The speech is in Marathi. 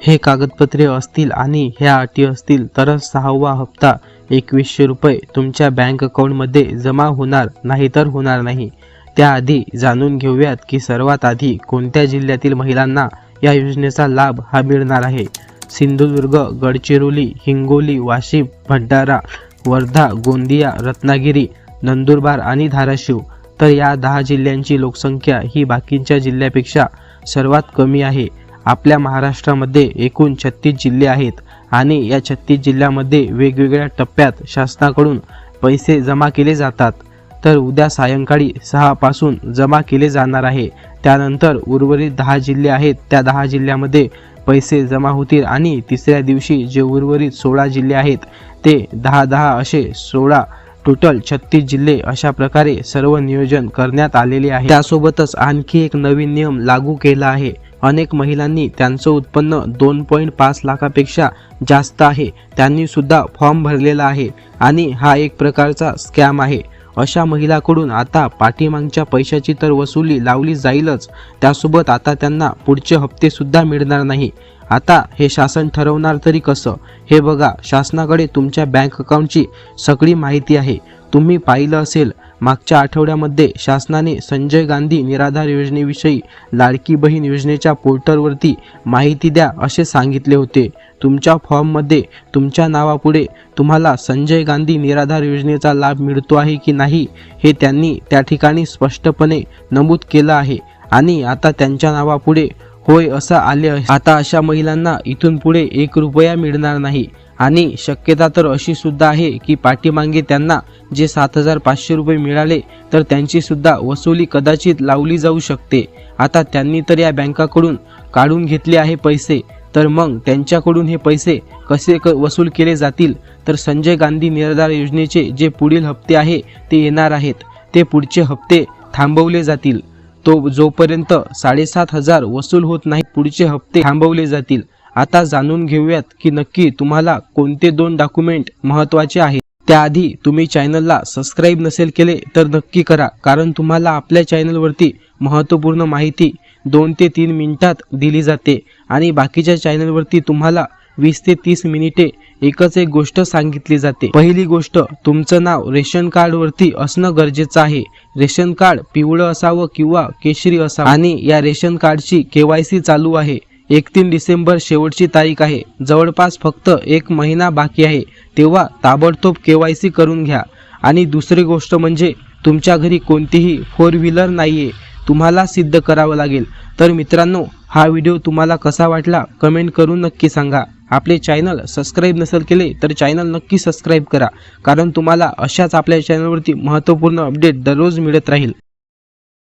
हे कागदपत्रे असतील आणि ह्या अटी असतील तरच 6वा हप्ता 2100 रुपये तुमच्या बँक अकाउंटमध्ये जमा होणार, नाहीतर होणार नाही। त्याआधी जाणून घेऊयात की सर्वात आधी कोणत्या जिल्ह्यातील महिलांना या योजनेचा लाभ हा मिळणार आहे। सिंधुदुर्ग, गडचिरोली, हिंगोली, वाशिम, भंडारा, वर्धा, गोंदिया, रत्नागिरी, नंदुरबार आणि धाराशिव। तर या 10 जिल्ह्यांची लोकसंख्या ही बाकीच्या जिल्ह्यापेक्षा सर्वात कमी आहे। आपल्या महाराष्ट्रामध्ये एकूण 36 जिल्हे आहेत आणि या 36 जिल्ह्यामध्ये वेगवेगळ्या टप्प्यात शासनाकडून पैसे जमा केले जातात। तर उद्या सायंकाळी 6 पासून जमा केले जाणार आहे। त्यानंतर उर्वरित 10 जिल्हे आहेत त्या 10 जिल्ह्यामध्ये पैसे जमा होतील आणि तिसऱ्या दिवशी जे उर्वरित 16 जिल्हे आहेत ते 10-10 असे 16 टोटल 36 जिल्हे अशा प्रकारे सर्व नियोजन करण्यात आलेले आहे। त्यासोबतच आणखी एक नवीन नियम लागू केला आहे। अनेक महिलांनी त्यांचं उत्पन्न 2.5 लाखापेक्षा जास्त आहे त्यांनी सुद्धा फॉर्म भरलेला आहे आणि हा एक प्रकारचा स्कॅम आहे। अशा महिलांकडून आता पाठीमागच्या पैशाची तर वसुली लावली जाईलच, त्यासोबत आता त्यांना पुढचे हप्ते सुद्धा मिळणार नाही। आता हे शासन ठरवणार तरी कसं? हे बघा, शासनाकडे तुमच्या बँक अकाउंटची सगळी माहिती आहे। तुम्ही पाहिलं असेल मागच्या आठवड्यामध्ये शासनाने संजय गांधी निराधार योजनेविषयी लाडकी बहीण योजनेच्या पोर्टलवरती माहिती द्या असे सांगितले होते। तुमच्या फॉर्ममध्ये तुमच्या नावापुढे तुम्हाला संजय गांधी निराधार योजनेचा लाभ मिळतो आहे की नाही हे त्यांनी त्या ठिकाणी स्पष्टपणे नमूद केलं आहे आणि आता त्यांच्या नावापुढे होय असं आले आहे। आता अशा महिलांना इथून पुढे 1 रुपया मिळणार नाही आणि शक्यता तर अशी सुद्धा आहे की पाठीमागे त्यांना जे 7500 रुपये मिळाले तर त्यांची सुद्धा वसुली कदाचित लावली जाऊ शकते। आता त्यांनी तर या बँकाकडून काढून घेतले आहे पैसे, तर मग त्यांच्याकडून हे पैसे कसे वसूल केले जातील? तर संजय गांधी निराधार योजनेचे जे पुढील हप्ते आहे ते येणार आहेत ते पुढचे हप्ते थांबवले जातील। तो जोपर्यंत 7500 वसूल होत नाही पुढचे हप्ते थांबवले जातील। आता जाणून घेऊयात की नक्की तुम्हाला कोणते 2 डॉक्युमेंट महत्त्वाचे आहेत। त्याआधी तुम्ही चॅनलला सबस्क्राईब नसेल केले तर नक्की करा, कारण तुम्हाला आपल्या चॅनलवरती महत्त्वपूर्ण माहिती 2 ते 3 मिनिटात दिली जाते आणि बाकीच्या चॅनलवरती तुम्हाला 20 ते 30 मिनिटे एकच एक गोष्ट सांगितली जाते। पहिली गोष्ट, तुमचं नाव रेशन कार्डवरती असणं गरजेचं आहे। रेशन कार्ड पिवळं असावं किंवा केशरी असावं आणि या रेशन कार्डची KYC चालू आहे। 31 डिसेंबर शेवटची तारीख आहे। जवळपास फक्त 1 महिना बाकी आहे, तेव्हा ताबडतोब KYC करून घ्या। आणि दुसरी गोष्ट म्हणजे तुमच्या घरी कोणतीही 4 व्हीलर नाहीये, तुम्हाला सिद्ध करावं लागेल। तर मित्रांनो, हा व्हिडिओ तुम्हाला कसा वाटला कमेंट करून नक्की सांगा। आपले चॅनल सबस्क्राईब नसेल केले तर चॅनल नक्की सबस्क्राईब करा, कारण तुम्हाला अशाच आपल्या चॅनलवरती महत्त्वपूर्ण अपडेट दररोज मिळत राहील।